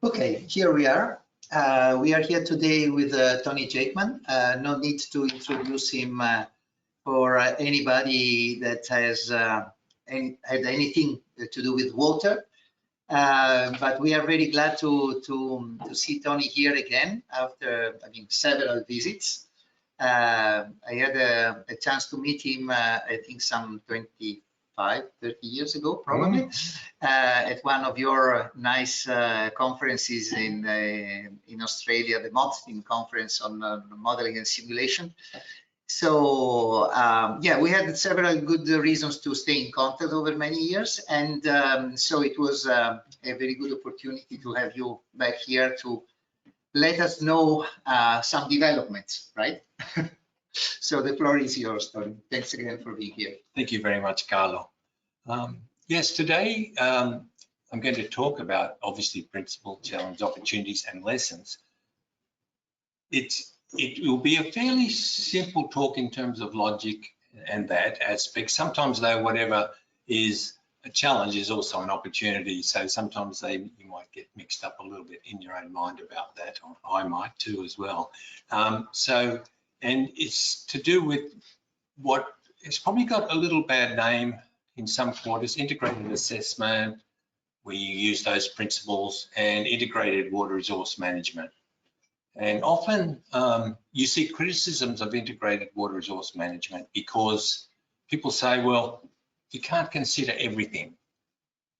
Okay, here we are. We are here today with Tony Jakeman. No need to introduce him for anybody that has had anything to do with water. But we are very glad to see Tony here again after several visits. I had a chance to meet him, I think some 25, 30 years ago, probably, at one of your nice conferences in Australia, the Modeling Conference on Modeling and Simulation. So yeah, we had several good reasons to stay in contact over many years, and so it was a very good opportunity to have you back here to let us know some developments, right? So the floor is yours, Tony. Thanks again for being here. Thank you very much, Carlo. Yes, today I'm going to talk about obviously principles, challenges, opportunities, and lessons. It will be a fairly simple talk in terms of logic and that aspect. Sometimes though, whatever is a challenge is also an opportunity. So sometimes you might get mixed up a little bit in your own mind about that, or I might too as well. And it's to do with what it's probably got a little bad name in some quarters: integrated assessment, where you use those principles, and integrated water resource management. And often you see criticisms of integrated water resource management because people say, well, you can't consider everything.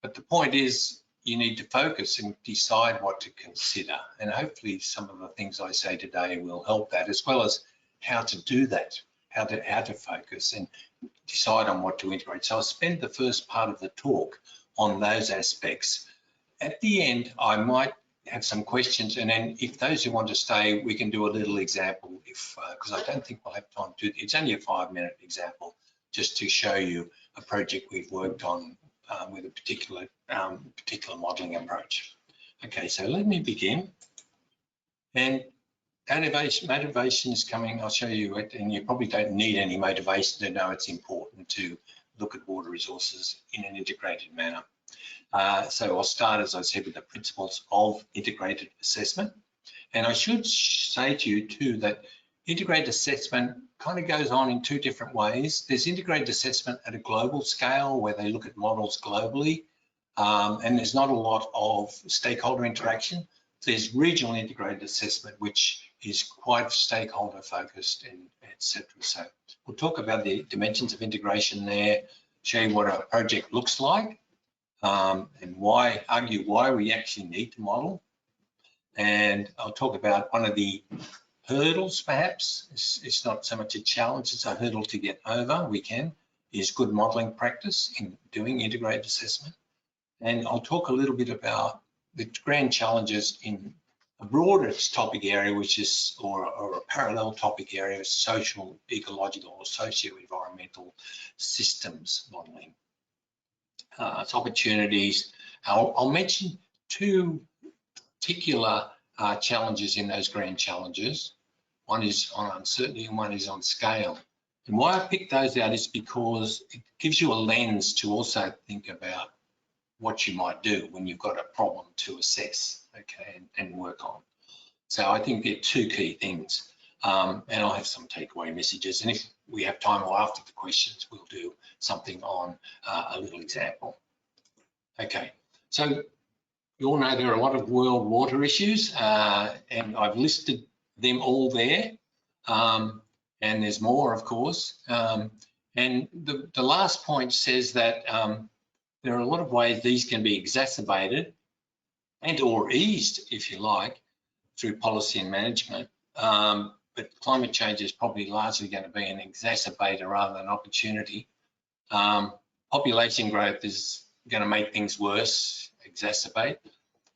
But the point is, you need to focus and decide what to consider. And hopefully some of the things I say today will help that, as well as how to do that, how to focus and decide on what to integrate. So I'll spend the first part of the talk on those aspects. At the end, I might have some questions, and then if those who want to stay, we can do a little example, because I don't think we'll have time to. It's only a 5-minute example, just to show you a project we've worked on with a particular modelling approach. Okay, so let me begin. And motivation is coming. I'll show you it, and you probably don't need any motivation to know it's important to look at water resources in an integrated manner. So I'll start, as I said, with the principles of integrated assessment. And I should say to you too that integrated assessment kind of goes on in two different ways. There's integrated assessment at a global scale where they look at models globally, and there's not a lot of stakeholder interaction. There's regional integrated assessment, which is quite stakeholder focused, and etc. So we'll talk about the dimensions of integration there, show you what a project looks like, and argue why we actually need to model. And I'll talk about one of the hurdles, perhaps. It's not so much a challenge, it's a hurdle to get over. Is good modeling practice in doing integrated assessment. And I'll talk a little bit about the grand challenges in a broader topic area, which is, or a parallel topic area, social, ecological, or socio-environmental systems modeling. It's opportunities. I'll mention two particular challenges in those grand challenges. One is on uncertainty and one is on scale. And why I picked those out is because it gives you a lens to also think about what you might do when you've got a problem to assess, okay, and work on. So I think they're two key things. And I'll have some takeaway messages. And if we have time or after the questions, we'll do something on a little example. Okay, so you all know there are a lot of world water issues, and I've listed them all there. And there's more, of course. And the last point says that there are a lot of ways these can be exacerbated and or eased, if you like, through policy and management. But climate change is probably largely going to be an exacerbator rather than opportunity. Population growth is going to make things worse, exacerbate.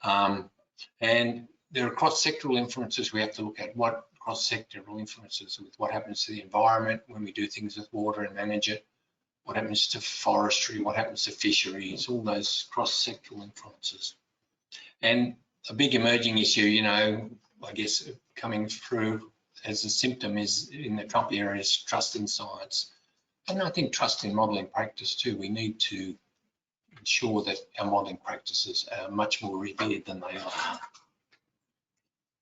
And there are cross-sectoral influences we have to look at. What cross-sectoral influences with what happens to the environment when we do things with water and manage it? What happens to forestry? What happens to fisheries? All those cross-sectoral influences. And a big emerging issue, you know, I guess coming through as a symptom is in the Trump era is trust in science. And I think trust in modelling practice too. We need to ensure that our modelling practices are much more revered than they are.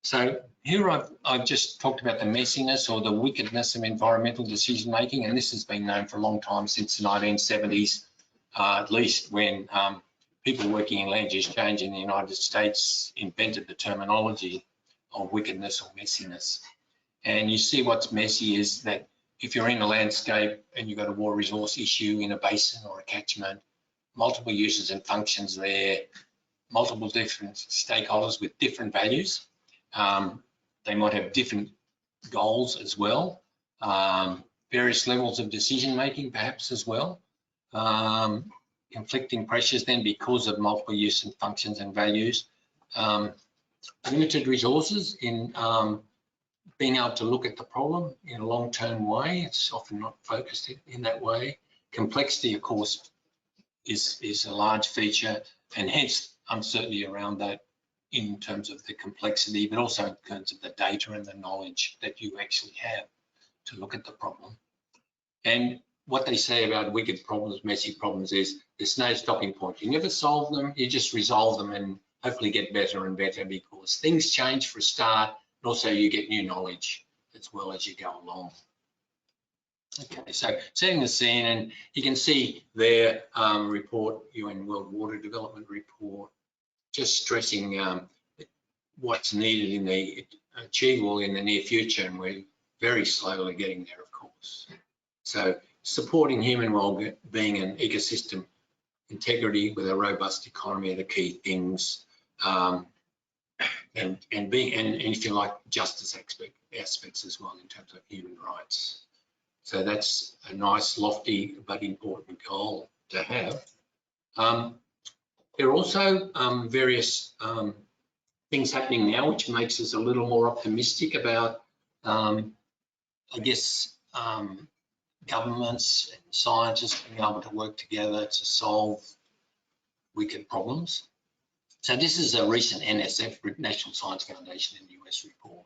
So here I've just talked about the messiness or the wickedness of environmental decision making, and this has been known for a long time, since the 1970s, at least, when people working in land use change in the United States invented the terminology of wickedness or messiness. And you see what's messy is that if you're in a landscape and you've got a water resource issue in a basin or a catchment, multiple uses and functions there, multiple different stakeholders with different values. They might have different goals as well, various levels of decision making perhaps as well, conflicting pressures then because of multiple use and functions and values, limited resources in being able to look at the problem in a long-term way. It's often not focused in that way. Complexity, of course, is a large feature, and hence uncertainty around that in terms of the complexity, but also in terms of the data and the knowledge that you actually have to look at the problem. And what they say about wicked problems, messy problems, is there's no stopping point. You never solve them, you just resolve them and hopefully get better and better, because things change for a start, and also you get new knowledge as well as you go along. Okay, so setting the scene, and you can see their report, UN World Water Development Report, just stressing what's needed in the achievable in the near future, and we're very slowly getting there, of course. So supporting human well-being and ecosystem integrity with a robust economy are the key things, and if you like, justice aspects as well in terms of human rights. So that's a nice, lofty, but important goal to have. There are also various things happening now, which makes us a little more optimistic about, I guess, governments and scientists being able to work together to solve wicked problems. So this is a recent NSF, National Science Foundation in the US report.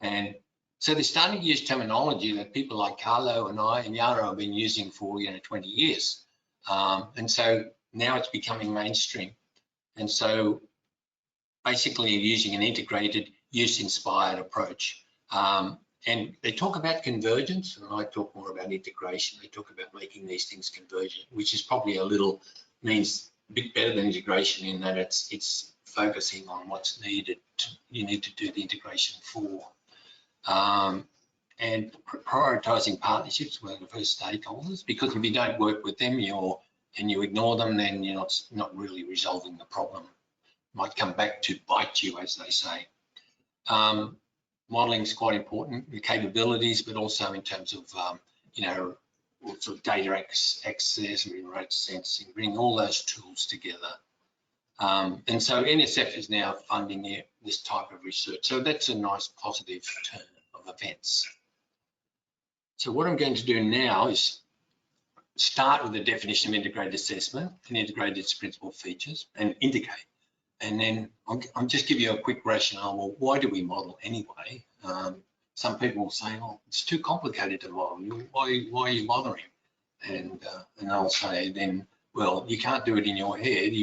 And so they're starting to use terminology that people like Carlo and I and Yara have been using for 20 years. And so now it's becoming mainstream. And so basically using an integrated, use-inspired approach. And they talk about convergence, and I talk more about integration. They talk about making these things convergent, which is probably means a bit better than integration in that it's focusing on what's needed. You need to do the integration for. And prioritizing partnerships with diverse stakeholders, because if you don't work with them and you ignore them, then you're not really resolving the problem. Might come back to bite you, as they say. Modelling is quite important, the capabilities, but also in terms of sort of data access, remote sensing, bring all those tools together. And so NSF is now funding this type of research. So that's a nice positive turn of events. So what I'm going to do now is start with the definition of integrated assessment and integrate its principal features and indicate. And then I'll just give you a quick rationale. Well, why do we model anyway? Some people will say, oh, it's too complicated to model. Why are you bothering? And I'll say then, well, you can't do it in your head.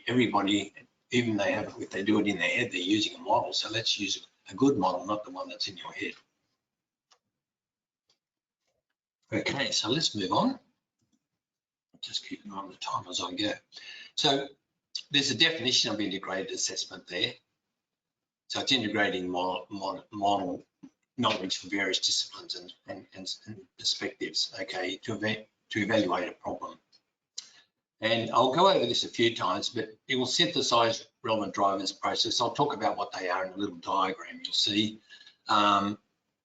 Everybody, even if they do it in their head, they're using a model. So let's use a good model, not the one that's in your head. Okay, so let's move on. Just keep an eye on the time as I go. So there's a definition of integrated assessment there. So it's integrating model knowledge from various disciplines and perspectives, okay, to evaluate a problem. And I'll go over this a few times, but it will synthesize relevant drivers process. I'll talk about what they are in a little diagram. You'll see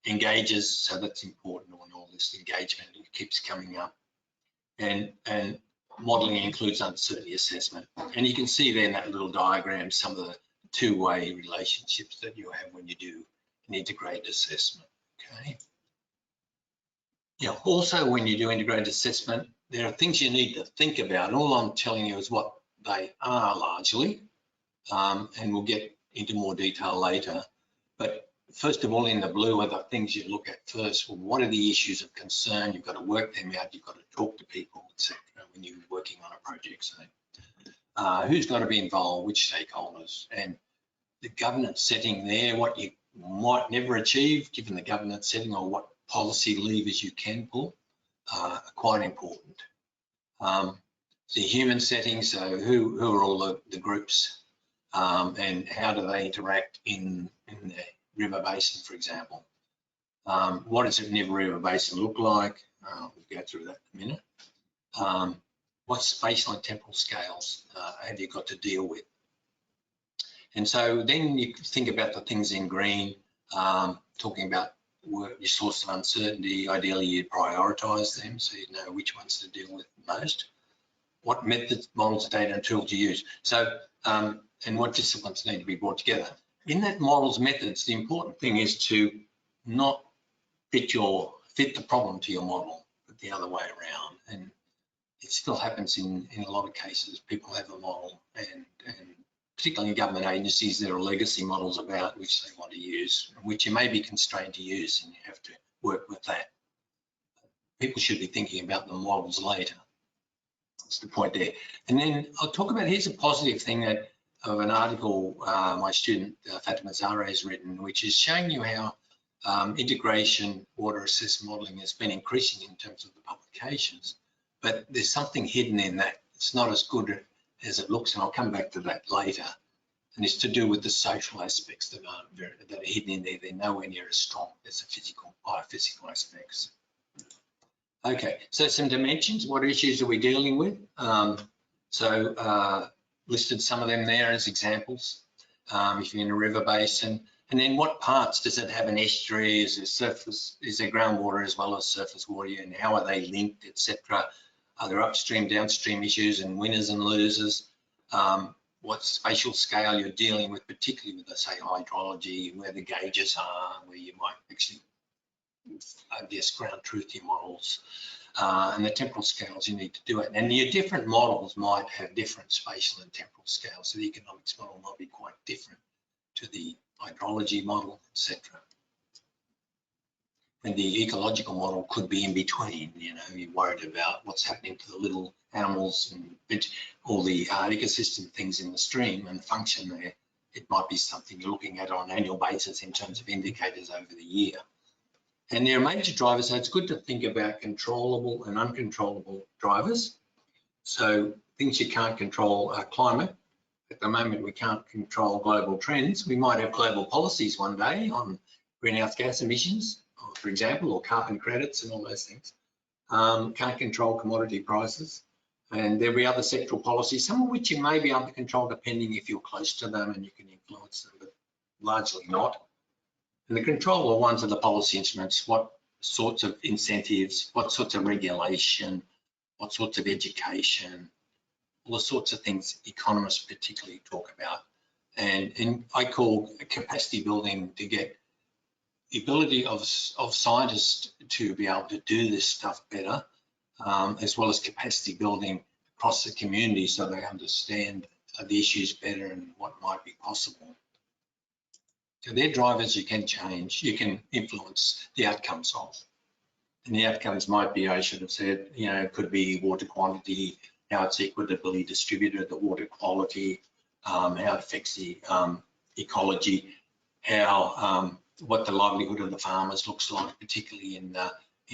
engages, so that's important on all this engagement. It keeps coming up. And modelling includes uncertainty assessment. And you can see there in that little diagram some of the two-way relationships that you have when you do an integrated assessment, okay? Yeah, also when you do integrated assessment, there are things you need to think about. All I'm telling you is what they are largely, and we'll get into more detail later. But first of all, in the blue are the things you look at first. Well, what are the issues of concern? You've got to work them out. You've got to talk to people, etc. when you're working on a project. So Who's got to be involved, which stakeholders, and the governance setting there, what you might never achieve given the governance setting, or what policy levers you can pull, are quite important. The human setting, so who are all the groups, and how do they interact in the river basin, for example. What does a river basin look like? We'll go through that in a minute. What spatial and temporal scales have you got to deal with? And so then you think about the things in green, talking about your source of uncertainty. Ideally, you prioritise them so you know which ones to deal with most. What methods, models, data, and tools you use. So, and what disciplines need to be brought together. In that models methods, the important thing is to not fit the problem to your model, but the other way around. And it still happens in a lot of cases. People have a model, and particularly in government agencies, there are legacy models about which they want to use, which you may be constrained to use, and you have to work with that. People should be thinking about the models later. That's the point there. And then I'll talk about, here's a positive thing of an article my student Fatima Zahra has written, which is showing you how integration water assessment modelling has been increasing in terms of the publications, but there's something hidden in that. It's not as good as it looks, and I'll come back to that later. And it's to do with the social aspects that are hidden in there. They're nowhere near as strong as the biophysical aspects. Okay, so some dimensions. What issues are we dealing with? Listed some of them there as examples. If you're in a river basin, and then what parts does it have? An estuary? Is there surface? Is there groundwater as well as surface water? And how are they linked, etc.? Are there upstream, downstream issues and winners and losers? What spatial scale you're dealing with, particularly with, say, hydrology, where the gauges are, where you might actually, I guess, ground truth your models, and the temporal scales you need to do it. And your different models might have different spatial and temporal scales. So the economics model might be quite different to the hydrology model, etc. And the ecological model could be in between. You know, you're worried about what's happening to the little animals and all the ecosystem things in the stream and function there. It might be something you're looking at on an annual basis in terms of indicators over the year. And there are major drivers, so it's good to think about controllable and uncontrollable drivers. So things you can't control are climate. At the moment, we can't control global trends. We might have global policies one day on greenhouse gas emissions, for example, or carbon credits and all those things. Can't control commodity prices. And there'll be other sectoral policies, some of which you may be under control depending if you're close to them and you can influence them, but largely not. And the controllable ones are the policy instruments. What sorts of incentives, what sorts of regulation, what sorts of education, all the sorts of things economists particularly talk about. And I call capacity building to get the ability of scientists to be able to do this stuff better, as well as capacity building across the community so they understand the issues better and what might be possible. So they're drivers you can change, you can influence the outcomes of. And the outcomes might be, I should have said, you know, it could be water quantity, how it's equitably distributed, the water quality, how it affects the ecology, how what the livelihood of the farmers looks like, particularly in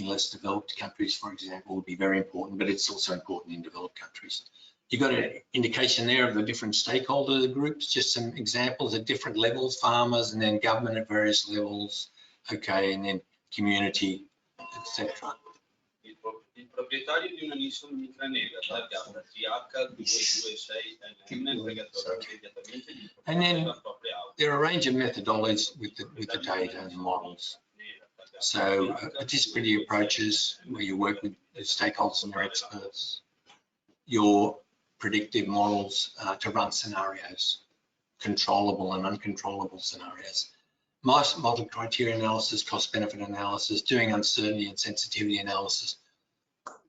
less developed countries, for example, would be very important, but it's also important in developed countries. You've got an indication there of the different stakeholder groups, just some examples at different levels, farmers and then government at various levels, okay, and then community, etc. Il proprietario di un'isola micranera targata TH226NN and then there are a range of methodologies with the data and models. So participatory approaches where you work with the stakeholders and their experts, your predictive models to run scenarios, controllable and uncontrollable scenarios. Model criteria analysis, cost benefit analysis, doing uncertainty and sensitivity analysis,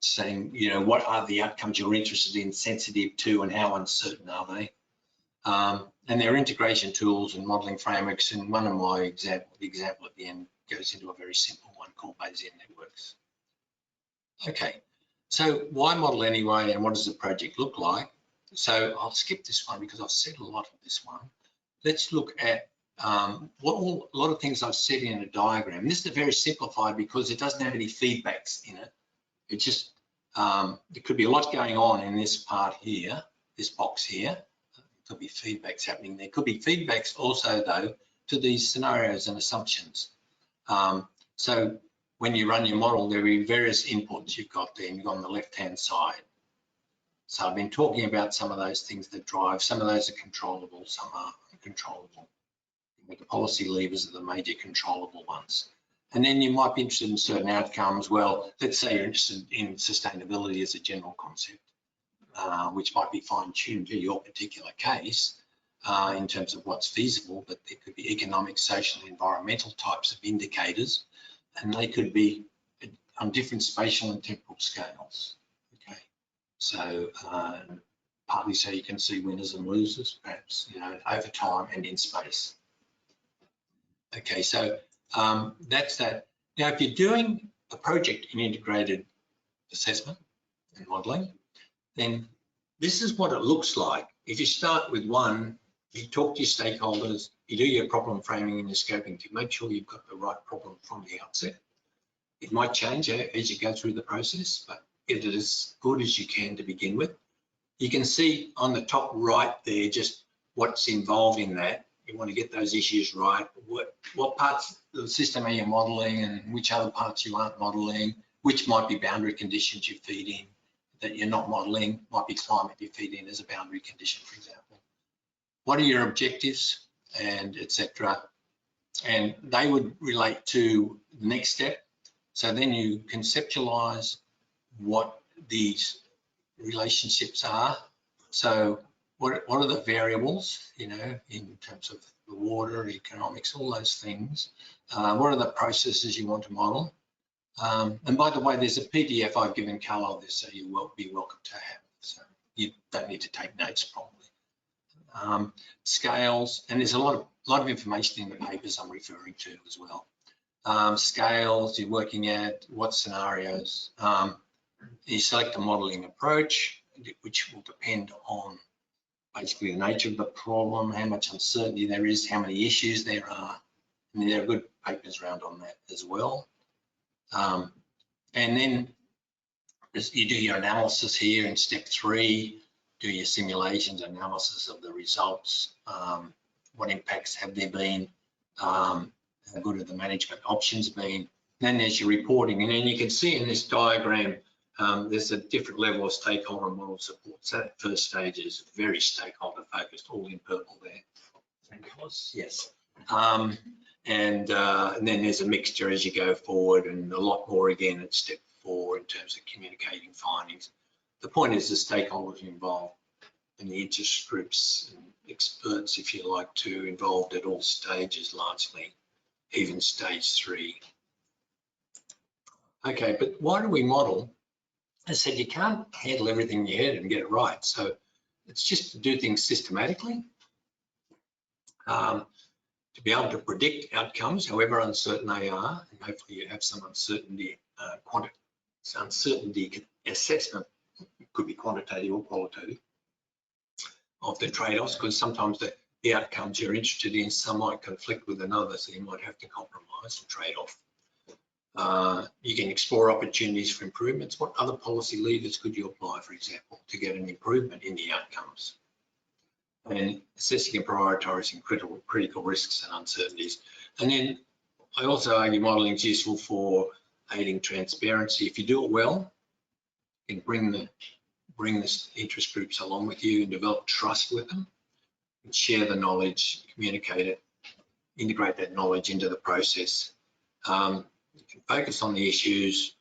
saying, you know, what are the outcomes you're interested in, sensitive to, and how uncertain are they? And there are integration tools and modeling frameworks, and one of my the example at the end goes into a very simple one called Bayesian networks. Okay, so why model anyway, and what does the project look like? So I'll skip this one because I've said a lot of this one. Let's look at a lot of things I've said in a diagram. This is very simplified because it doesn't have any feedbacks in it. It just, there could be a lot going on in this part here, this box here. There could be feedbacks happening. There could be feedbacks also though to these scenarios and assumptions. So when you run your model, there will be various inputs you've got there, and you've got on the left-hand side. So I've been talking about some of those things that drive, some of those are controllable, some are uncontrollable. The policy levers are the major controllable ones. And then you might be interested in certain outcomes. Well, let's say you're interested in sustainability as a general concept, which might be fine-tuned to your particular case in terms of what's feasible, but there could be economic, social, environmental types of indicators, and they could be on different spatial and temporal scales. Okay, so partly so you can see winners and losers, perhaps, you know, over time and in space. Okay, so that's that. Now, if you're doing a project in integrated assessment and modelling, then this is what it looks like. If you start with one, you talk to your stakeholders, you do your problem framing and your scoping to make sure you've got the right problem from the outset. It might change as you go through the process, but get it as good as you can to begin with. You can see on the top right there just what's involved in that. You want to get those issues right. What parts of the system are you modelling and which other parts you aren't modelling, which might be boundary conditions you feed in that you're not modelling, might be climate you feed in as a boundary condition, for example. What are your objectives and etc. And they would relate to the next step. So then you conceptualize what these relationships are. So what are the variables, you know, in terms of the water, economics, all those things. What are the processes you want to model? And by the way, there's a PDF I've given colour of this, so you will be welcome to have. So you don't need to take notes probably. Scales, and there's a lot of information in the papers I'm referring to as well. Scales, you're working at what scenarios. You select a modelling approach, which will depend on basically the nature of the problem, how much uncertainty there is, how many issues there are. I mean, there are good papers around on that as well. And then you do your analysis here in step 3, do your simulations, analysis of the results, what impacts have there been, how good have the management options been. Then there's your reporting, and then you can see in this diagram there's a different level of stakeholder and model support. So that first stage is very stakeholder focused, all in purple there. Yes. And then there's a mixture as you go forward, and a lot more again at step 4 in terms of communicating findings. The point is the stakeholders involved and the interest groups and experts, if you like, to involved at all stages largely, even stage 3. Okay, but why do we model? I said you can't handle everything in your head and get it right. So it's just to do things systematically, to be able to predict outcomes, however uncertain they are, and hopefully you have some uncertainty, uncertainty assessment, it could be quantitative or qualitative, of the trade-offs, because sometimes the outcomes you're interested in, some might conflict with another, so you might have to compromise and trade off. You can explore opportunities for improvements. What other policy levers could you apply, for example, to get an improvement in the outcomes? And assessing and prioritising critical risks and uncertainties. And then I also argue modelling is useful for aiding transparency. If you do it well, you can bring the interest groups along with you and develop trust with them, and share the knowledge, communicate it, integrate that knowledge into the process. You can focus on the issues,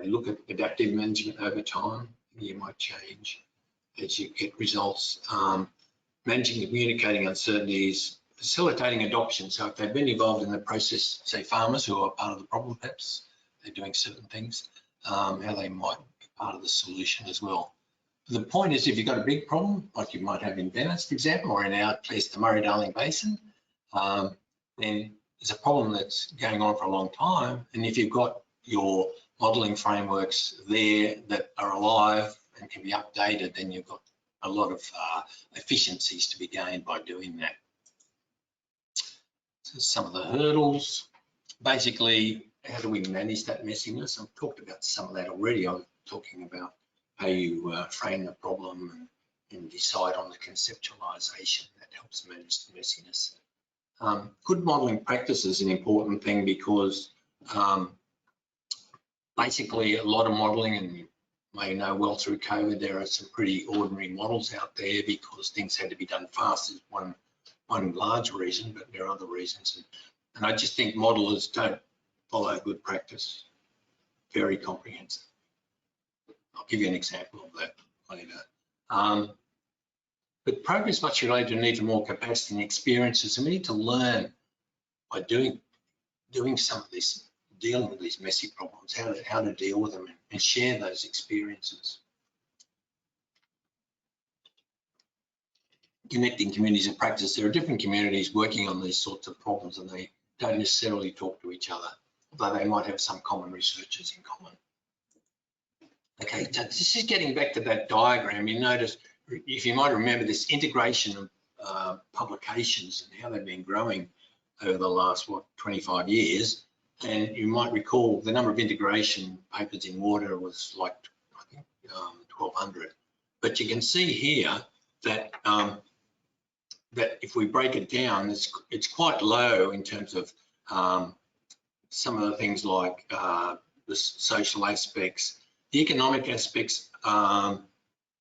look at adaptive management over time. You might change as you get results. Managing and communicating uncertainties, facilitating adoption. So if they've been involved in the process, say farmers who are part of the problem, perhaps they're doing certain things, how they might be part of the solution as well. The point is, if you've got a big problem, like you might have in Venice, for example, or in our place, the Murray-Darling Basin, then there's a problem that's going on for a long time. And if you've got your modelling frameworks there that are alive and can be updated, then you've got a lot of efficiencies to be gained by doing that. So some of the hurdles, basically, how do we manage that messiness? I've talked about some of that already. I'm talking about how you frame the problem and decide on the conceptualization that helps manage the messiness. Good modelling practice is an important thing because basically a lot of modelling, and you may know well through COVID, there are some pretty ordinary models out there because things had to be done fast is one large reason, but there are other reasons. And I just think modelers don't follow good practice. Very comprehensive. I'll give you an example of that later. But progress much related to need for more capacity and experiences, and we need to learn by doing some of this, dealing with these messy problems, how to deal with them and share those experiences. Connecting communities and practice. There are different communities working on these sorts of problems and they don't necessarily talk to each other, although they might have some common researchers in common. Okay, so this is getting back to that diagram. You notice, if you might remember, this integration of publications and how they've been growing over the last, 25 years. And you might recall the number of integration papers in water was like, I think, 1,200. But you can see here that that if we break it down, it's quite low in terms of some of the things like the social aspects, the economic aspects.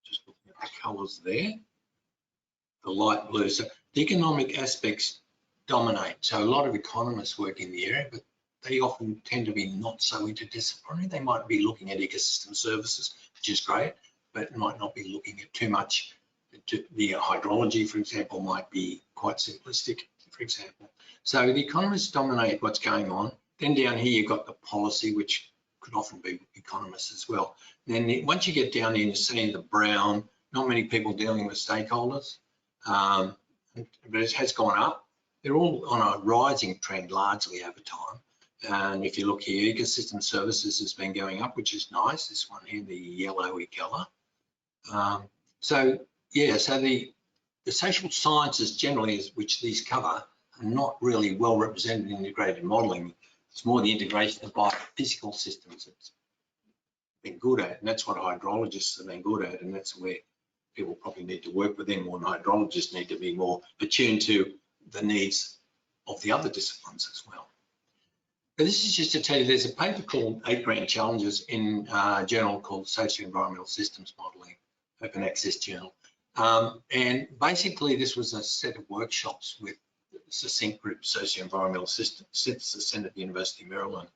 Just looking at the colours there, the light blue. So the economic aspects dominate. So a lot of economists work in the area, but they often tend to be not so interdisciplinary. They might be looking at ecosystem services, which is great, but might not be looking at too much. The hydrology, for example, might be quite simplistic, for example. So the economists dominate what's going on. Then down here, you've got the policy, which could often be economists as well. Then once you get down here, you see the brown, not many people dealing with stakeholders, but it has gone up. They're all on a rising trend largely over time. And if you look here, ecosystem services has been going up, which is nice. This one here, the yellowy colour. So yeah, so the social sciences generally, which these cover, are not really well represented in integrated modelling. It's more the integration of biophysical systems that's been good at, and that's what hydrologists have been good at, and that's where people probably need to work with them more, and hydrologists need to be more attuned to the needs of the other disciplines as well. But this is just to tell you, there's a paper called 8 Grand Challenges in a journal called Socio-Environmental Systems Modelling, Open Access Journal. And basically this was a set of workshops with the SUCCINCT Group, Socio-Environmental Synthesis Centre at the University of Maryland,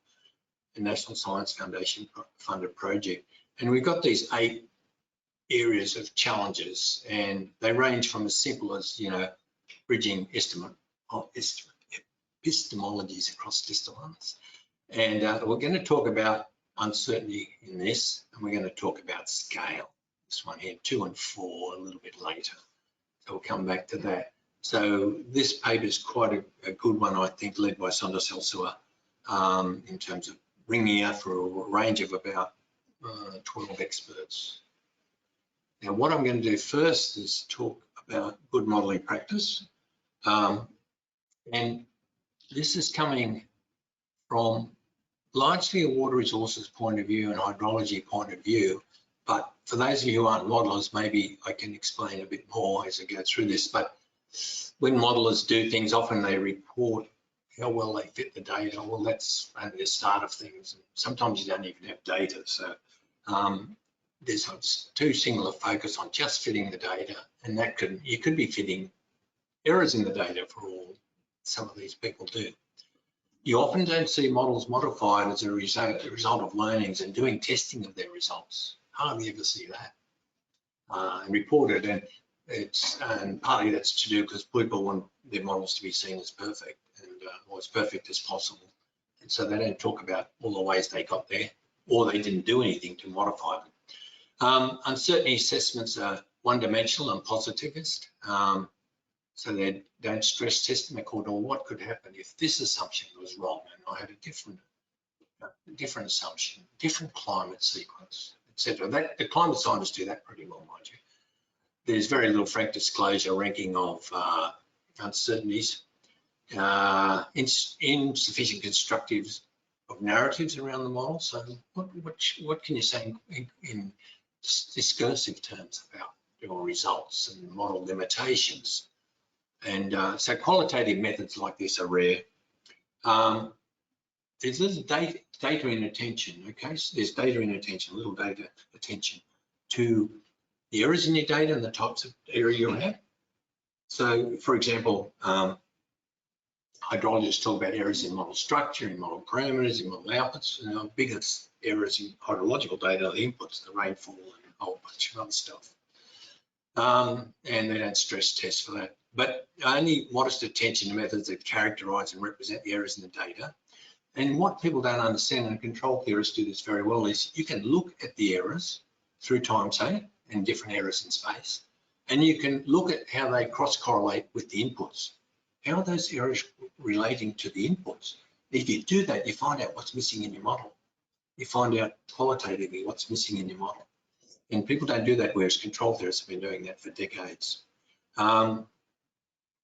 the National Science Foundation funded project. And we've got these 8 areas of challenges, and they range from as simple as, you know, bridging epistemologies across disciplines. And we're going to talk about uncertainty in this, and we're going to talk about scale. This one here, 2 and 4, a little bit later. So we'll come back to that. So this paper is quite a good one, I think, led by Sondra Selsua, in terms of bringing out for a range of about 12 experts. Now, what I'm going to do first is talk about good modelling practice. And this is coming from largely a water resources point of view and hydrology point of view. But for those of you who aren't modelers, maybe I can explain a bit more as I go through this. But when modelers do things, often they report how well they fit the data. Well, that's only the start of things. Sometimes you don't even have data. So there's too single a focus on just fitting the data, and that you could be fitting errors in the data for all some of these people do. You often don't see models modified as a result of learnings and doing testing of their results. Hardly ever see that and reported, and partly that's to do because people want their models to be seen as perfect and or as perfect as possible, and so they don't talk about all the ways they got there or they didn't do anything to modify them. Uncertainty assessments are one-dimensional and positivist, so they don't stress test them according to what could happen if this assumption was wrong and I had a different assumption, different climate sequence, etc. The climate scientists do that pretty well, mind you. there's very little frank disclosure ranking of uncertainties, insufficient constructive of narratives around the model. So what can you say in discursive terms about your results and model limitations? And so qualitative methods like this are rare. There's little data inattention, okay? So there's data inattention, little data attention to the errors in your data and the types of error you have. So, for example, hydrologists talk about errors in model structure, in model parameters, in model outputs. And our biggest errors in hydrological data are the inputs, the rainfall and a whole bunch of other stuff. And they don't stress test for that. But only modest attention to methods that characterize and represent the errors in the data. And what people don't understand, and control theorists do this very well, is you can look at the errors through time, say, and different errors in space. And you can look at how they cross-correlate with the inputs. How are those errors relating to the inputs? If you do that, you find out what's missing in your model. You find out qualitatively what's missing in your model. And people don't do that, whereas control theorists have been doing that for decades.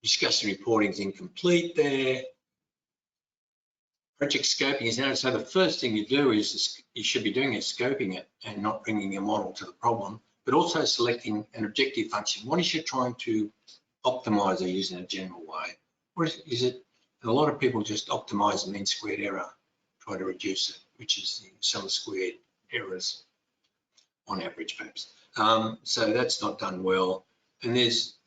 Discussion reporting is incomplete there. Project scoping is now, so the first thing you do is you should be doing is scoping it and not bringing your model to the problem, but also selecting an objective function. What is you trying to optimize or use in a general way? What is it? A lot of people just optimize the mean squared error, try to reduce it, which is the sum squared errors on average, perhaps. So that's not done well. And this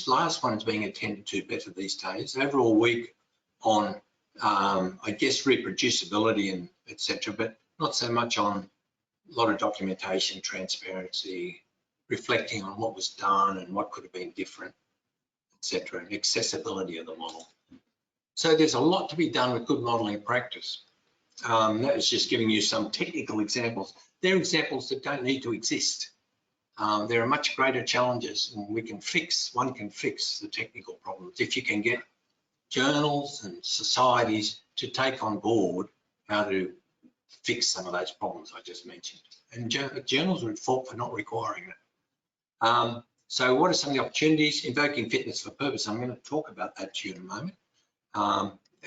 last one is being attended to better these days. Overall week on, I guess, reproducibility and etc., but not so much on a lot of documentation, transparency, reflecting on what was done and what could have been different, etc., and accessibility of the model. So there's a lot to be done with good modeling practice. That was just giving you some technical examples. They're examples that don't need to exist. There are much greater challenges, and one can fix the technical problems if you can get journals and societies to take on board how to fix some of those problems I just mentioned. And journals are at fault for not requiring it. So what are some of the opportunities? Invoking fitness for purpose. I'm going to talk about that to you in a moment.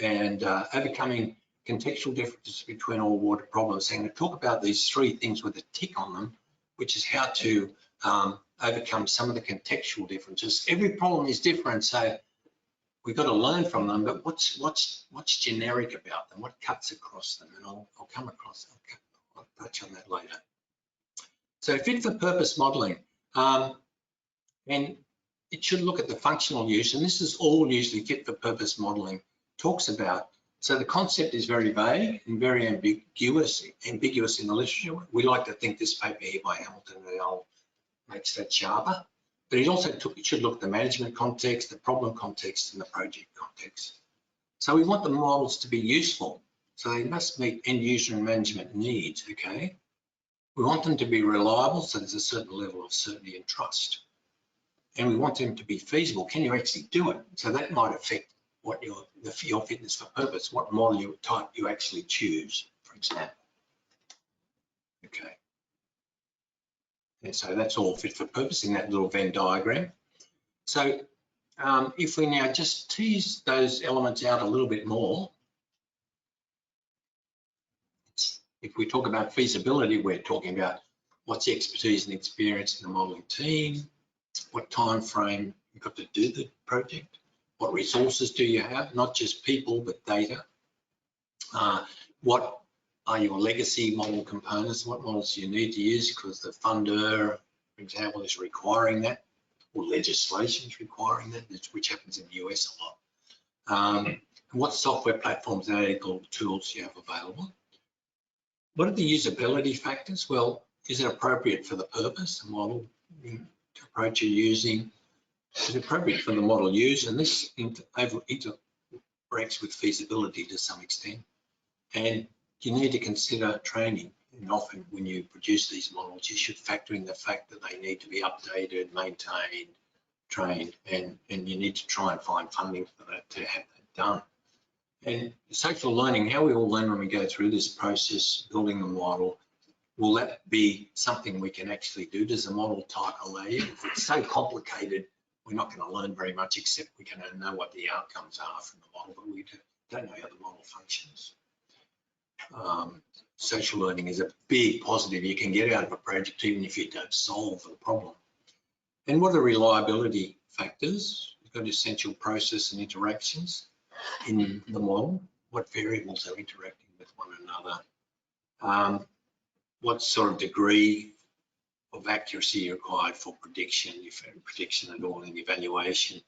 And overcoming contextual differences between all water problems. So I'm going to talk about these three things with a tick on them, which is how to overcome some of the contextual differences. Every problem is different, so we've got to learn from them, but what's generic about them? What cuts across them? And I'll touch on that later. So fit for purpose modeling. And it should look at the functional use, and this is all usually fit for purpose modeling talks about. So the concept is very vague and very ambiguous in the literature. We like to think this paper here by Hamilton et al. Makes that sharper, but it should look at the management context, the problem context, and the project context. So we want the models to be useful, so they must meet end user and management needs, okay? We want them to be reliable, so there's a certain level of certainty and trust. And we want them to be feasible. Can you actually do it? So that might affect what your fitness for purpose, what model type you actually choose, for example. Okay. And so that's all fit for purpose in that little Venn diagram. So if we now just tease those elements out a little bit more, if we talk about feasibility, we're talking about what's the expertise and experience in the modelling team, what time frame you've got to do the project, what resources do you have, not just people, but data. What are your legacy model components? What models do you need to use because the funder, for example, is requiring that, or legislation is requiring that, which happens in the US a lot. What software platforms and analytical tools do you have available? What are the usability factors? Well, is it appropriate for the purpose, the model approach you're using? Is it appropriate for the model used? And this interacts with feasibility to some extent. And you need to consider training. And often when you produce these models, you should factor in the fact that they need to be updated, maintained, trained, and you need to try and find funding for that to have that done. And social learning, how we all learn when we go through this process, building the model, will that be something we can actually do? Does the model type allow you? If it's so complicated, we're not going to learn very much, except we can know what the outcomes are from the model, but we don't know how the model functions. Social learning is a big positive you can get out of a project, even if you don't solve the problem. And what are reliability factors? We've got essential process and interactions in the model. What variables are interacting with one another? What sort of degree of accuracy required for prediction, if prediction at all in evaluation?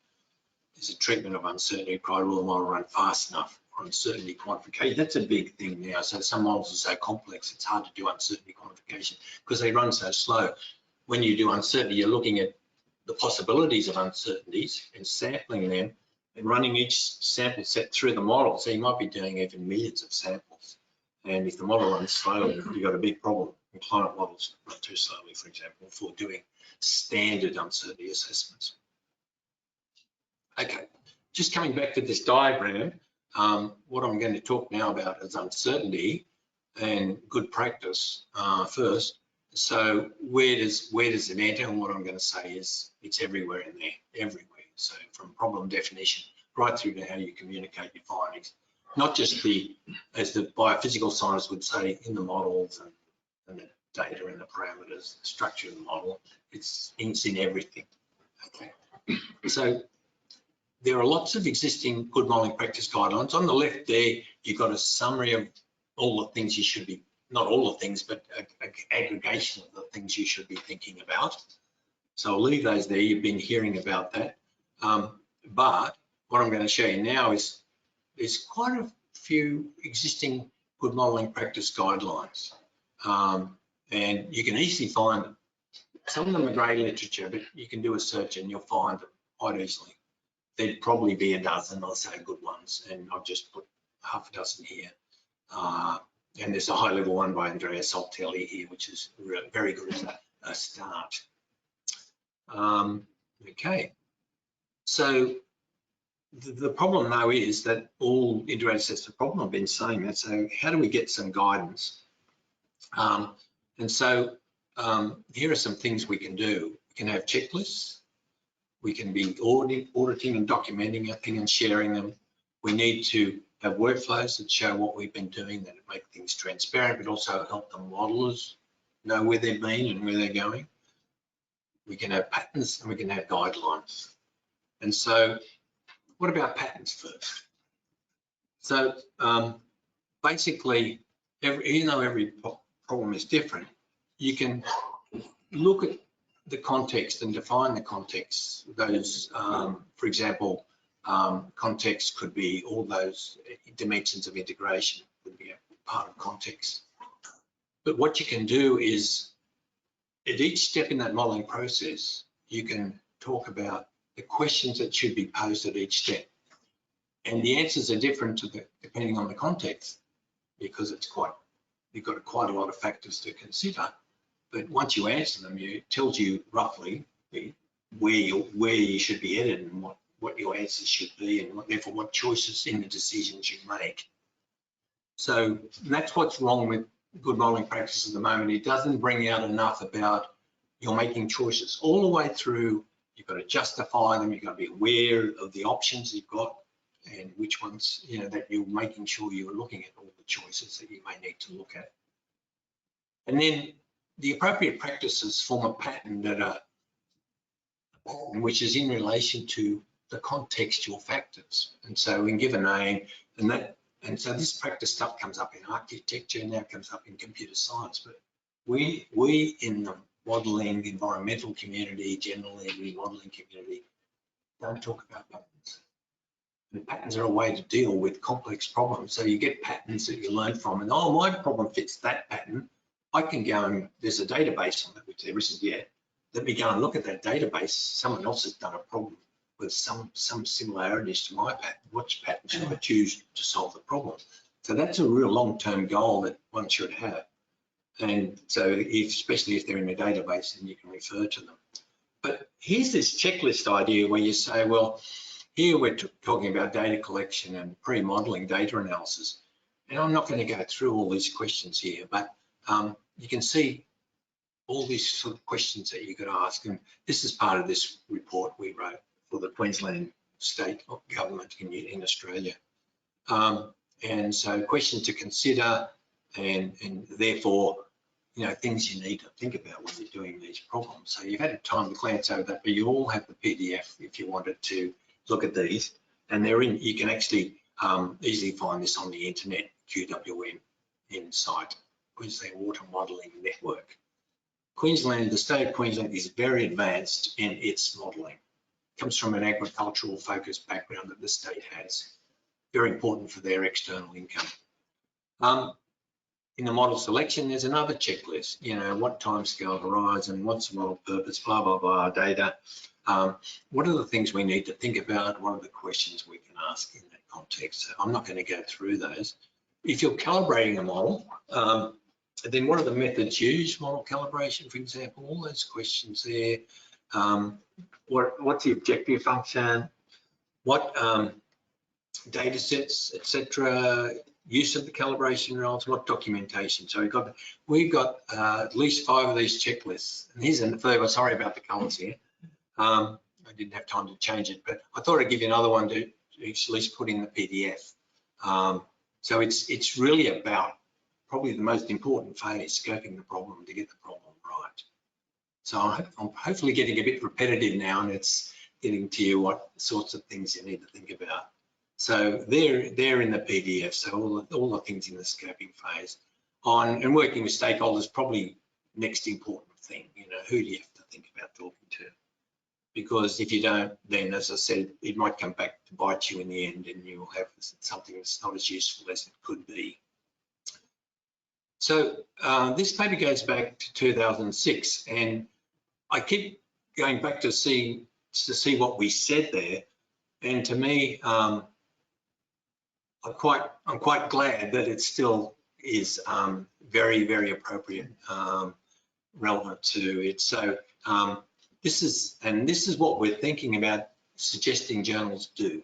Is a treatment of uncertainty required? Will the model run fast enough? Or uncertainty quantification, that's a big thing now. So some models are so complex, it's hard to do uncertainty quantification because they run so slow. When you do uncertainty, you're looking at the possibilities of uncertainties and sampling them and running each sample set through the model. So you might be doing even millions of samples. And if the model runs slow, you've got a big problem. And climate models run too slowly, for example, for doing standard uncertainty assessments. Okay, just coming back to this diagram, what I'm going to talk now about is uncertainty and good practice first. So where does it enter? And what I'm going to say is it's everywhere in there, everywhere. So from problem definition right through to how you communicate your findings, not just as the biophysical scientists would say, in the models and the data and the parameters, the structure of the model. It's in everything. Okay, so there are lots of existing good modelling practice guidelines. On the left there, you've got a summary of all the things you should be, not all the things, but an aggregation of the things you should be thinking about. So I'll leave those there. You've been hearing about that. But what I'm going to show you now is there's quite a few existing good modelling practice guidelines. And you can easily find them. Some of them are grey literature, but you can do a search and you'll find them quite easily. There'd probably be a dozen or so good ones, and I've just put half a dozen here. And there's a high-level one by Andrea Saltelli here, which is very good as a start. Okay, so the problem though is that all integrated sets of problem have been saying that. So how do we get some guidance? And so here are some things we can do. We can have checklists. We can be auditing and documenting a thing and sharing them. We need to have workflows that show what we've been doing, that make things transparent, but also help the modelers know where they've been and where they're going. We can have patterns and we can have guidelines. And so what about patterns first? So basically, even though every problem is different, you can look at the context and define the context. Those, for example, context could be all those dimensions of integration would be a part of context. But what you can do is at each step in that modeling process, you can talk about the questions that should be posed at each step. And the answers are different depending on the context, because you've got quite a lot of factors to consider. But once you answer them, it tells you roughly where you should be headed and what your answers should be, and therefore what choices in the decisions you make. So that's what's wrong with good modelling practice at the moment. It doesn't bring out enough about you're making choices all the way through. You've got to justify them. You've got to be aware of the options you've got and which ones, that you're making sure you're looking at all the choices that you may need to look at. And then the appropriate practices form a pattern which is in relation to the contextual factors. And so we can give a name, and so this practice stuff comes up in architecture, and now comes up in computer science. But we in the modelling environmental community, generally the modelling community, don't talk about patterns. And patterns are a way to deal with complex problems. So you get patterns that you learn from, and oh, my problem fits that pattern. I can go and there's a database on it, which there isn't yet. Let me go and look at that database. Someone else has done a problem with some similarities to my pattern. Which pattern should I choose to solve the problem? So that's a real long-term goal that one should have. And so especially if they're in a database, then you can refer to them. But here's this checklist idea where you say, well, here we're talking about data collection and pre-modeling data analysis. And I'm not going to go through all these questions here, but you can see all these sort of questions that you could ask, and this is part of this report we wrote for the Queensland state government in Australia. And so questions to consider, and therefore, you know, things you need to think about when you're doing these problems. So you've had time to glance over that, but you all have the PDF if you wanted to look at these, and they're in. You can actually easily find this on the internet, QWM Insight, Queensland Water Modelling Network. Queensland, the state of Queensland is very advanced in its modelling. Comes from an agricultural focused background that the state has. Very important for their external income. In the model selection, there's another checklist, you know, what timescale horizon, what's the model purpose, blah, blah, blah, data. What are the things we need to think about? What are the questions we can ask in that context? So I'm not going to go through those. If you're calibrating a model, then what are the methods used? Model calibration, for example, all those questions there. What's the objective function? What data sets, etc. Use of the calibration rules, what documentation. So we've got at least 5 of these checklists. And here's the third one. Sorry about the colours here. I didn't have time to change it, but I thought I'd give you another one to at least put in the PDF. So it's really about probably the most important phase, scoping the problem to get the problem right. So I'm hopefully getting a bit repetitive now, and it's getting to you what sorts of things you need to think about. So they're in the PDF. So all the things in the scoping phase and working with stakeholders, probably next important thing. You know, who do you have to think about talking to? Because if you don't, then as I said, it might come back to bite you in the end, and you'll have something that's not as useful as it could be. So this paper goes back to 2006, and I keep going back to see what we said there. And to me, I'm quite glad that it still is very, very appropriate, relevant to it. So this is what we're thinking about suggesting journals do.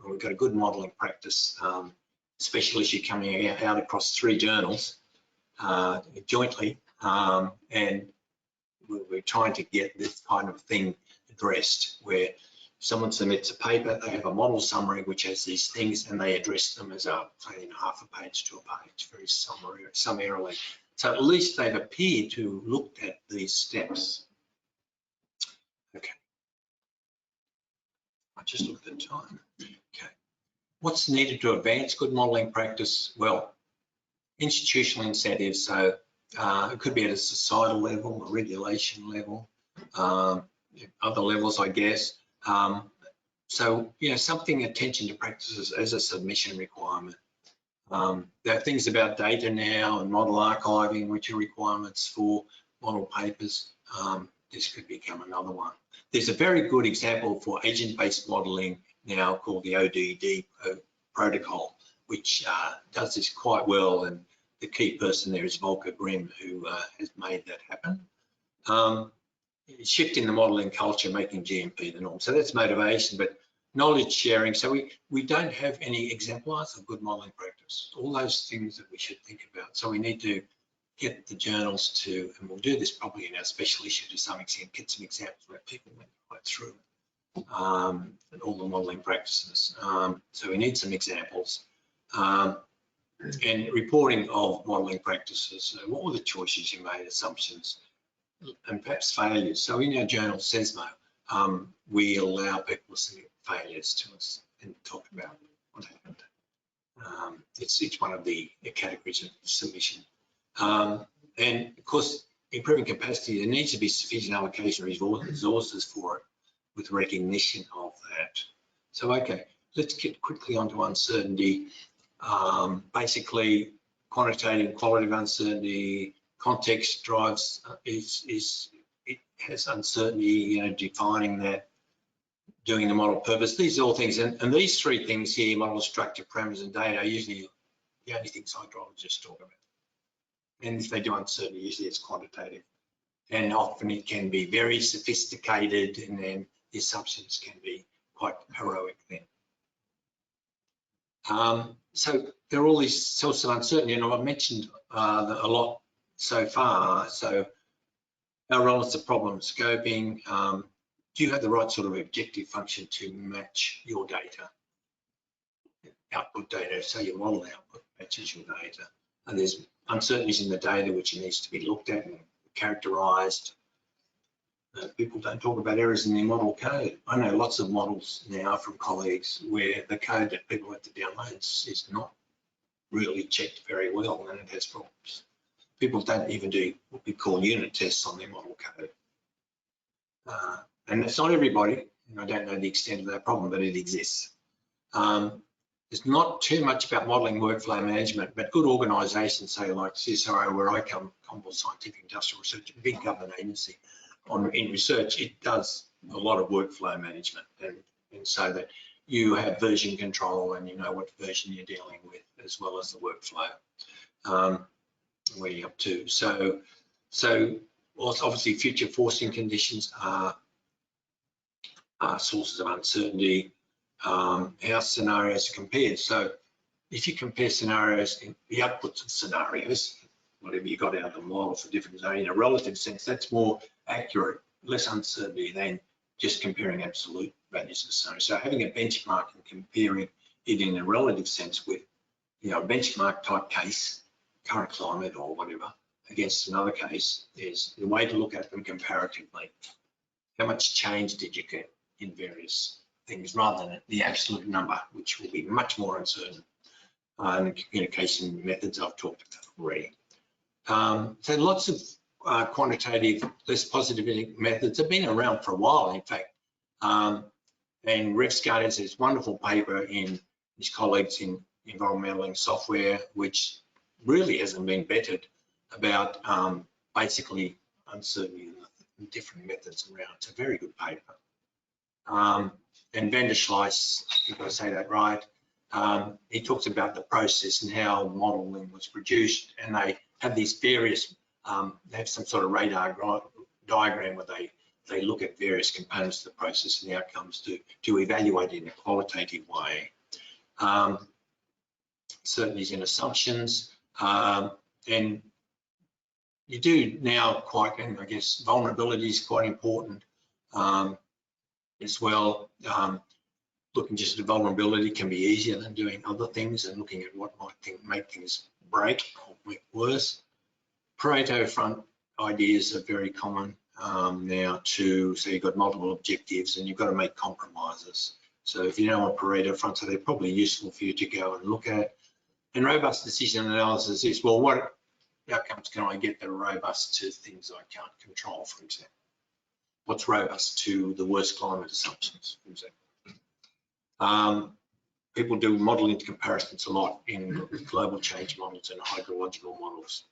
We've got a good modelling practice, special issue coming out across 3 journals jointly, and we're trying to get this kind of thing addressed, where someone submits a paper, they have a model summary which has these things, and they address them as say, half a page to a page, very summarily. So at least they've appeared to look at these steps. Okay. I just looked at time. Okay. What's needed to advance good modelling practice? Well, institutional incentives. So it could be at a societal level, a regulation level, other levels, I guess. So, you know, something attention to practices as a submission requirement. There are things about data now and model archiving, which are requirements for model papers. This could become another one. There's a very good example for agent-based modeling now called the ODD protocol, which does this quite well, and the key person there is Volker Grimm, who has made that happen. Shifting the modelling culture, making GMP the norm. So that's motivation, but knowledge sharing. So we don't have any exemplars of good modelling practice. All those things that we should think about. So we need to get the journals to, and we'll do this probably in our special issue to some extent, get some examples where people went right through all the modelling practices. So we need some examples. And reporting of modelling practices. So what were the choices you made, assumptions, and perhaps failures? So in our journal, SESMO, we allow people to submit failures to us and talk about what happened. It's one of the categories of submission. And of course, improving capacity, there needs to be sufficient allocation of resources for it with recognition of that. So, okay, let's get quickly onto uncertainty. Basically, quantitative, qualitative uncertainty, context drives, it has uncertainty, you know, defining that, doing the model purpose. These are all things, and these 3 things here, model structure, parameters, and data, are usually the only things hydrologists talk about. And if they do uncertainty, usually it's quantitative. And often it can be very sophisticated, and then the assumptions can be quite heroic then. so there are all these sorts of uncertainty, and I've mentioned a lot so far. So our relative problem scoping, do you have the right sort of objective function to match your data? Output data, so your model output matches your data. And there's uncertainties in the data which needs to be looked at and characterized. People don't talk about errors in their model code. I know lots of models now from colleagues where the code that people have to download is not really checked very well and it has problems. People don't even do what we call unit tests on their model code. And it's not everybody, and I don't know the extent of that problem, but it exists. There's not too much about modelling workflow management, but good organisations, say like CSIRO, where I come, Commonwealth Scientific Industrial Research, a big government agency in research, it does a lot of workflow management, and so that you have version control and you know what version you're dealing with, as well as the workflow where you're up to. So also obviously future forcing conditions are sources of uncertainty. How scenarios are compared. So if you compare scenarios in the outputs of scenarios, whatever you got out of the model for different zones, in a relative sense, that's more accurate, less uncertainty than just comparing absolute values of scenarios. So having a benchmark and comparing it in a relative sense with, you know, a benchmark type case, current climate or whatever, against another case is the way to look at them comparatively. How much change did you get in various things rather than the absolute number, which will be much more uncertain. And the communication methods I've talked about already. So lots of quantitative, less positive methods have been around for a while, in fact. And Refscard has this wonderful paper in his colleagues in environmental and software, which really hasn't been bettered about basically uncertainty and different methods around. It's a very good paper. And Van der Schleiss, I think I say that right, he talks about the process and how modeling was produced, and they have these various, they have some sort of radar diagram where they look at various components of the process and the outcomes to evaluate it in a qualitative way. Certainties and assumptions, and you do now quite, and I guess vulnerability is quite important. As well, looking just at vulnerability can be easier than doing other things and looking at what might make things break or make worse. Pareto front ideas are very common now too. So you've got multiple objectives and you've got to make compromises. So if you know what Pareto fronts are, they're probably useful for you to go and look at. And robust decision analysis is, well, what outcomes can I get that are robust to things I can't control, for example? What's robust to the worst climate assumptions, for example. People do modeling comparisons a lot in global change models and hydrological models.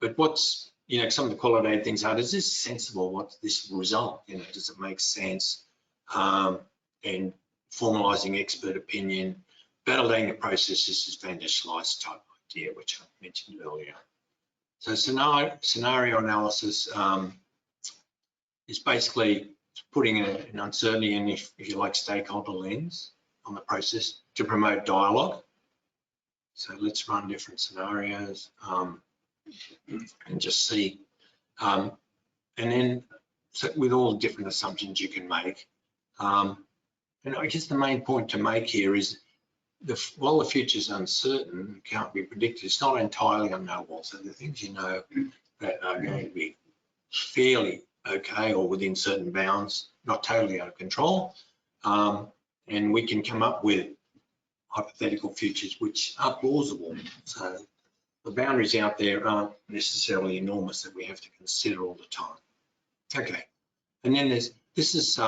But what's, you know, some of the qualitative things are, is this sensible? What's this result? You know, does it make sense? And formalizing expert opinion, validating the process, this is Van der Schleiss type idea, which I mentioned earlier. So scenario analysis, is basically putting an uncertainty in, if you like, stakeholder lens on the process to promote dialogue. So let's run different scenarios and just see. And then so with all the different assumptions you can make. And I guess the main point to make here is while the future is uncertain, can't be predicted, it's not entirely unknowable. So the things you know that are going to be fairly okay or within certain bounds, not totally out of control, and we can come up with hypothetical futures which are plausible. So the boundaries out there aren't necessarily enormous that we have to consider all the time. Okay, and then this is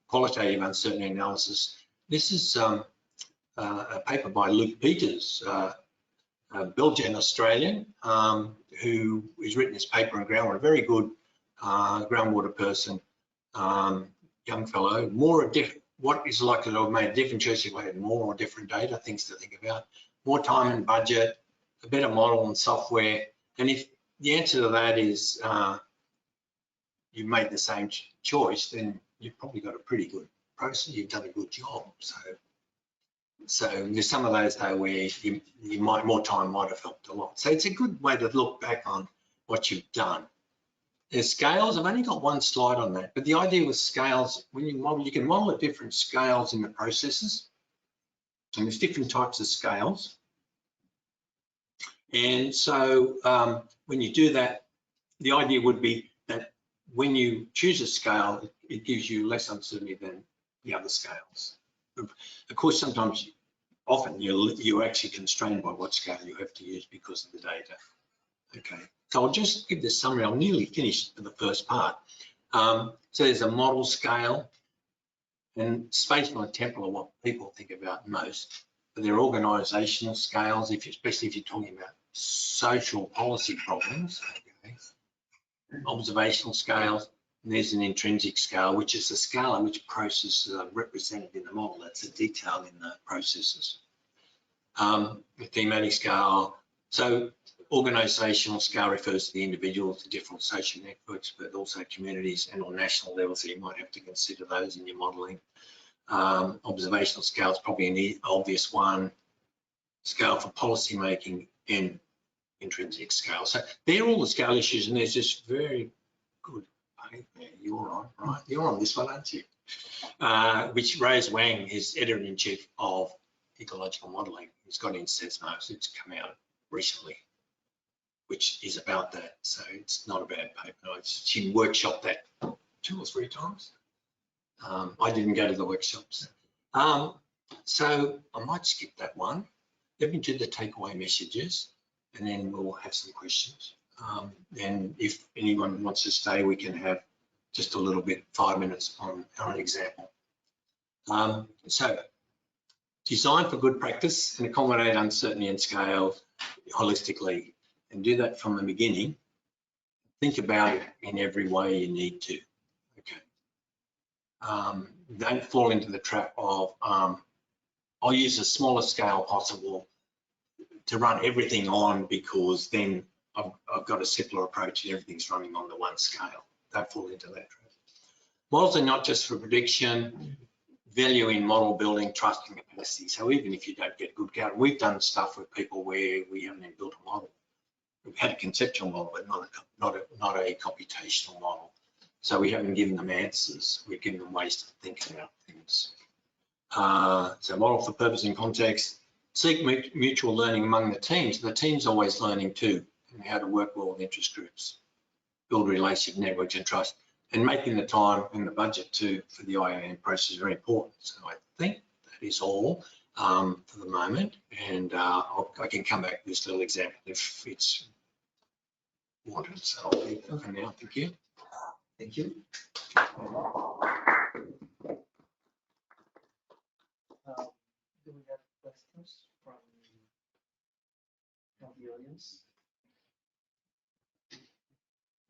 qualitative uncertainty analysis. This is a paper by Luke Peters, a Belgian Australian, who has written this paper on groundwater, a very good groundwater person, young fellow. What is likely to have made a different choice if I had more or different data, things to think about, more time and budget, a better model and software. And if the answer to that is you made the same choice, then you've probably got a pretty good process, you've done a good job. So So there's some of those though where more time might have helped a lot. So it's a good way to look back on what you've done. There's scales. I've only got one slide on that, but the idea with scales, when you model, you can model at different scales in the processes. And there's different types of scales. And so when you do that, the idea would be that when you choose a scale, it gives you less uncertainty than the other scales. Of course, sometimes, often you're actually constrained by what scale you have to use because of the data. Okay, so I'll just give this summary. I'm nearly finished for the first part. So there's a model scale, and spatial and temporal are what people think about most. But there are organisational scales, especially if you're talking about social policy problems. Okay. Observational scales, and there's an intrinsic scale, which is the scale in which processes are represented in the model. That's the detail in the processes. The thematic scale. So organisational scale refers to the individuals, the different social networks, but also communities and on national level, so you might have to consider those in your modelling. Observational scale is probably an obvious one. Scale for policy making and intrinsic scale. So they're all the scale issues, and there's this very good paper you're on, right? You're on this one, aren't you? Which Rose Wang is editor-in-chief of ecological modelling. It's got in SESMO, it's come out recently, which is about that. So it's not a bad paper. She workshopped that 2 or 3 times. I didn't go to the workshops. So I might skip that one. Let me do the takeaway messages, and then we'll have some questions. And if anyone wants to stay, we can have just a little bit, 5 minutes on an example. So design for good practice and accommodate uncertainty and scale holistically, and do that from the beginning. Think about it in every way you need to. Okay. Don't fall into the trap of I'll use the smallest scale possible to run everything on, because then I've got a simpler approach and everything's running on the one scale. Don't fall into that trap. Models are not just for prediction, value in model building, trust and capacity. So even if you don't get good count, we've done stuff with people where we haven't even built a model. We've had a conceptual model, but not a computational model. So we haven't given them answers. We've given them ways to think about things. So model for purpose and context. Seek mutual learning among the teams. The team's always learning too, and how to work well with interest groups, build relationship networks and trust, and making the time and the budget too for the IAM process is very important. So I think that is all for the moment, and I can come back to this little example if it's wanted. So I'll leave that for now. Thank you. Thank you. Do we have questions from the audience?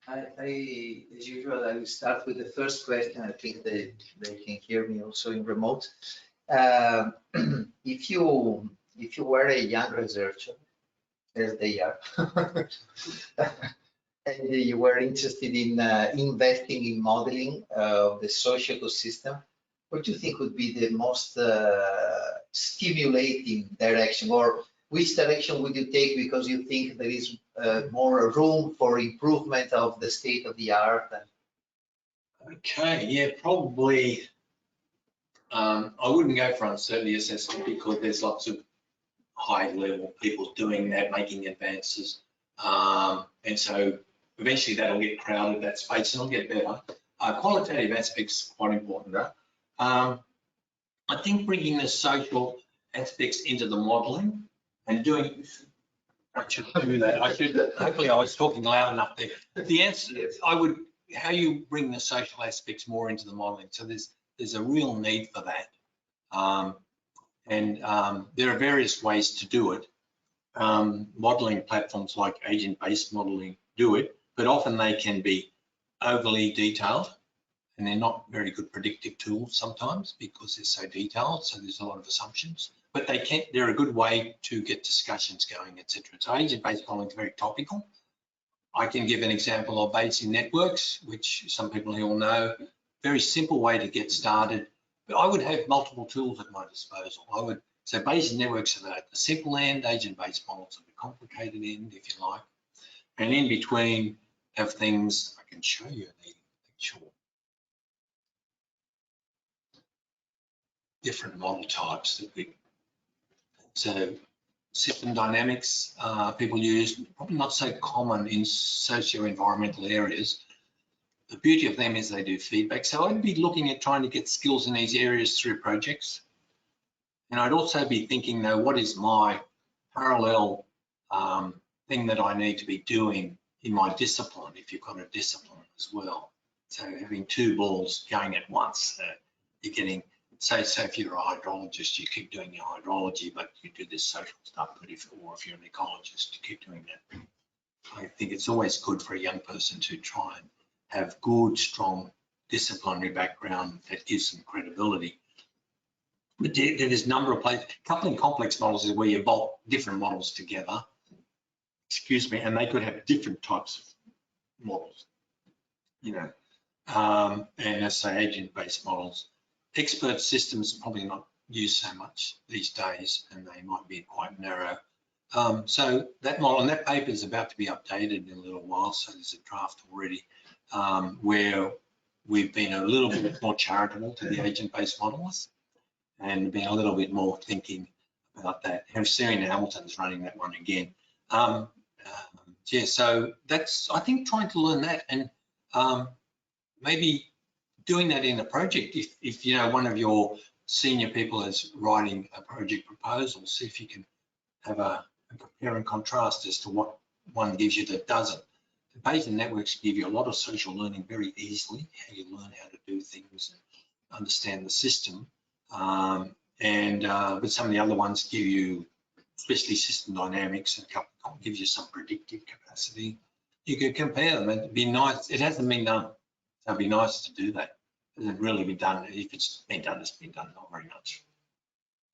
As usual, I will start with the first question. I think they can hear me also in remote. If you were a young researcher, as they are, and you were interested in investing in modeling of the social ecosystem, what do you think would be the most stimulating direction, or which direction would you take because you think there is more room for improvement of the state of the art? Okay, yeah, probably. I wouldn't go for uncertainty assessment because there's lots of high-level people doing that, making advances, and so eventually that'll get crowded, that space, and it'll get better. Qualitative aspects are quite important, though. I think bringing the social aspects into the modelling and doing, I should do that. I should, hopefully I was talking loud enough there. The answer, how you bring the social aspects more into the modelling. So there's a real need for that. There are various ways to do it. Modelling platforms like agent-based modelling do it, but often they can be overly detailed, and they're not very good predictive tools sometimes because they're so detailed, so there's a lot of assumptions. But they're a good way to get discussions going, etc. So agent-based modelling is very topical. I can give an example of Bayesian networks, which some people here will know. Very simple way to get started. But I would have multiple tools at my disposal. I would So Bayesian networks are at the simple end, agent-based models are the complicated end, if you like. And in between have things, I can show you the actual different model types that we, so system dynamics people use, probably not so common in socio-environmental areas. The beauty of them is they do feedback. So I'd be looking at trying to get skills in these areas through projects. And I'd also be thinking, though, what is my parallel thing that I need to be doing in my discipline, if you've got a discipline as well. So having two balls going at once, you're getting, say if you're a hydrologist, you keep doing your hydrology, but you do this social stuff, but if you're an ecologist, you keep doing that. I think it's always good for a young person to try and have good, strong disciplinary background that gives them credibility. But there's a number of places. Coupling complex models is where you bolt different models together, excuse me, and they could have different types of models, you know, and let's say agent-based models. Expert systems are probably not used so much these days, and they might be quite narrow. So that model, and that paper is about to be updated in a little while, so there's a draft already, where we've been a little bit more charitable to the agent-based models and been a little bit more thinking about that. And Serena Hamilton's running that one again. Yeah, so that's, I think, trying to learn that and maybe doing that in a project. If you know one of your senior people is writing a project proposal, see if you can have a compare and contrast as to what one gives you that doesn't. The Bayesian networks give you a lot of social learning very easily, how you learn how to do things and understand the system. But some of the other ones give you, especially system dynamics, and gives you some predictive capacity. You could compare them. It'd be nice. It hasn't been done. So it'd be nice to do that. It hasn't really been done. If it's been done, it's been done not very much.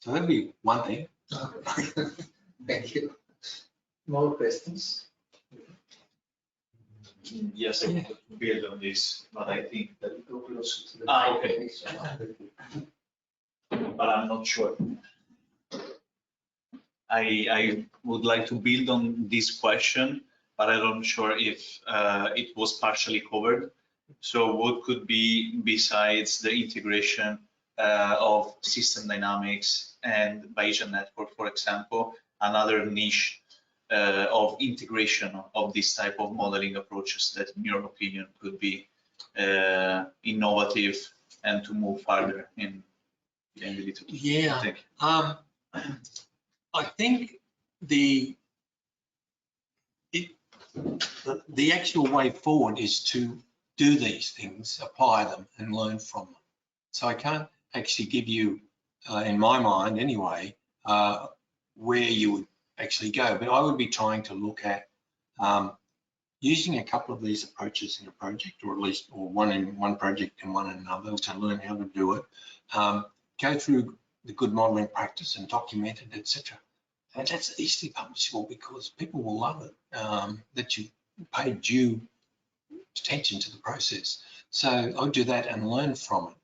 So that'd be one thing. Thank you. More questions? Yes, I want to build on this, but I think that. Okay. But I'm not sure. I would like to build on this question, but I'm not sure if it was partially covered. So what could be, besides the integration of system dynamics and Bayesian network, for example, another niche of integration of this type of modeling approaches that, in your opinion, could be innovative and to move further in the literature? Yeah, I think the actual way forward is to do these things, apply them, and learn from them. So I can't actually give you, in my mind anyway, where you would actually go, but I would be trying to look at using a couple of these approaches in a project, or at least one in one project and one in another, to learn how to do it. Go through the good modeling practice and document it, etc. And that's easily publishable because people will love it, that you paid due attention to the process. So I'll do that and learn from it,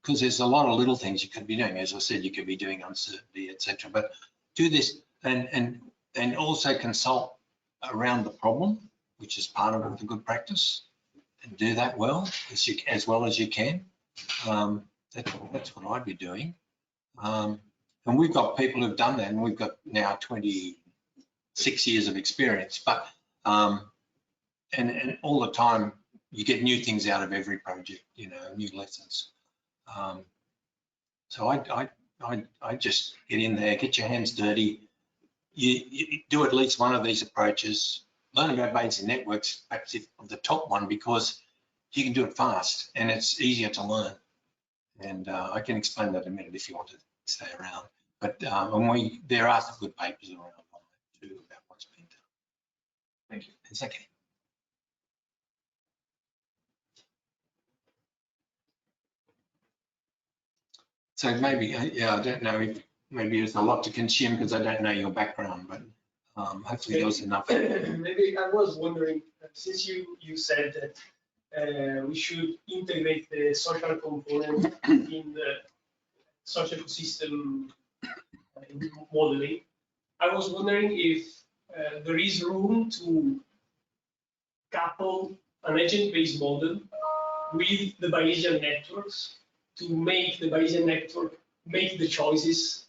because there's a lot of little things you could be doing. As I said, you could be doing uncertainty, etc. But do this and also consult around the problem, which is part of the good practice, and do that well as you can. That's what I'd be doing. And we've got people who've done that, and we've got now 26 years of experience. But and all the time you get new things out of every project, you know, new lessons. So I just get in there, get your hands dirty. You do at least one of these approaches. Learn about Bayesian networks, perhaps of the top one, because you can do it fast and it's easier to learn. And I can explain that in a minute if you want to stay around. But there are some good papers around on that too about what's been done. Thank you. It's okay. So maybe, yeah, I don't know if maybe there's a lot to consume because I don't know your background, but hopefully there was enough. Maybe I was wondering, since you said that we should integrate the social component in the social ecosystem modeling. I was wondering if there is room to couple an agent-based model with the Bayesian networks to make the Bayesian network make the choices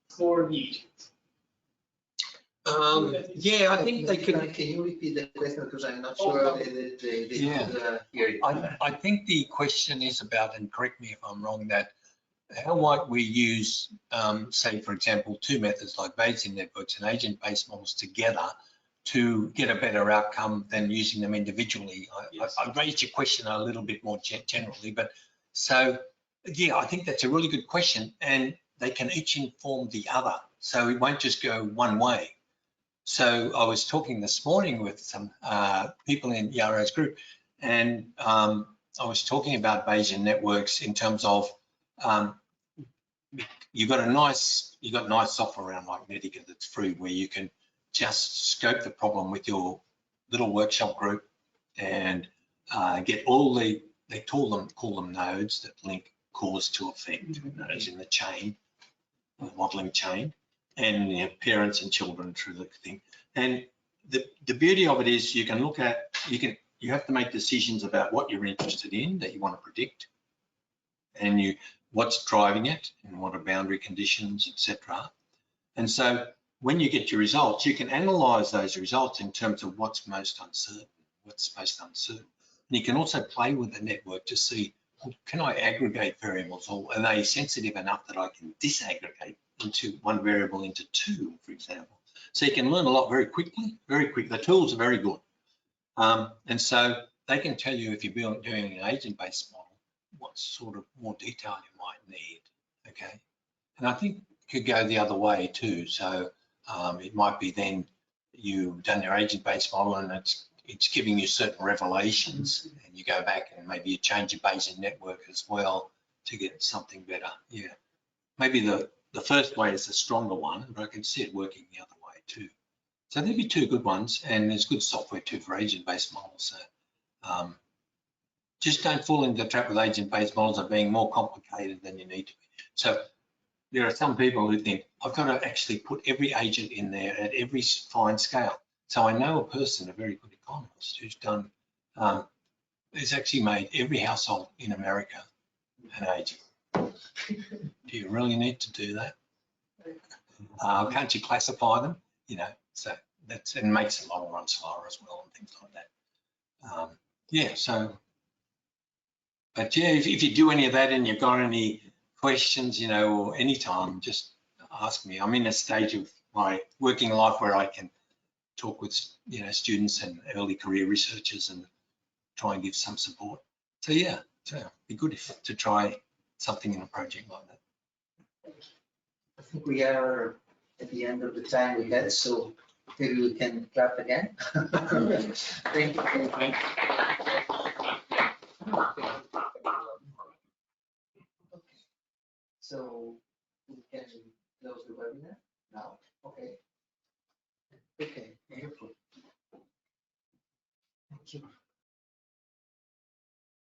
for the agent. Yeah, I think they could. Can you repeat the question, because I'm not sure that they Yeah. could hear you. I think the question is about, and correct me if I'm wrong, that how might we use, say, for example, two methods like Bayesian networks and agent-based models together to get a better outcome than using them individually? Yes. I raised your question a little bit more generally, but so, yeah, I think that's a really good question, and they can each inform the other. So it won't just go one way. So I was talking this morning with some people in Yaro's group, and I was talking about Bayesian networks in terms of you've got nice software around like Medica that's free, where you can just scope the problem with your little workshop group and get all they call them nodes that link cause to effect, nodes in the chain, the modeling chain, and you know, parents and children through the thing. And the beauty of it is you can look at, you have to make decisions about what you're interested in that you want to predict, and what's driving it, and what are boundary conditions, etc. And so when you get your results, you can analyze those results in terms of what's most uncertain. And you can also play with the network to see, well, can I aggregate variables, or are they sensitive enough that I can disaggregate into one variable into two, for example? So you can learn a lot very quickly, The tools are very good. And so they can tell you, if you're doing an agent-based model, what sort of more detail you might need, okay? And I think it could go the other way too. So it might be then you've done your agent-based model and it's giving you certain revelations, and you go back and maybe you change your Bayesian network as well to get something better. Yeah, maybe the first way is the stronger one, but I can see it working the other way too. So there'd be two good ones, and there's good software too for agent-based models. So just don't fall into the trap with agent-based models of being more complicated than you need to be. So there are some people who think, I've got to actually put every agent in there at every fine scale. So I know a person, a very good economist, who's done, has actually made every household in America an agent. Do you really need to do that? Can't you classify them? You know, so that's, and makes the model run slower as well and things like that. Yeah, so, but yeah, if you do any of that and you've got any questions, you know, or anytime, just ask me. I'm in a stage of my working life where I can talk with, you know, students and early career researchers and try and give some support. So yeah, so it'd be good to try something in a project like that. I think we are at the end of the time we had, so maybe we can clap again. Thank you. So we can close the webinar now. Okay. Okay.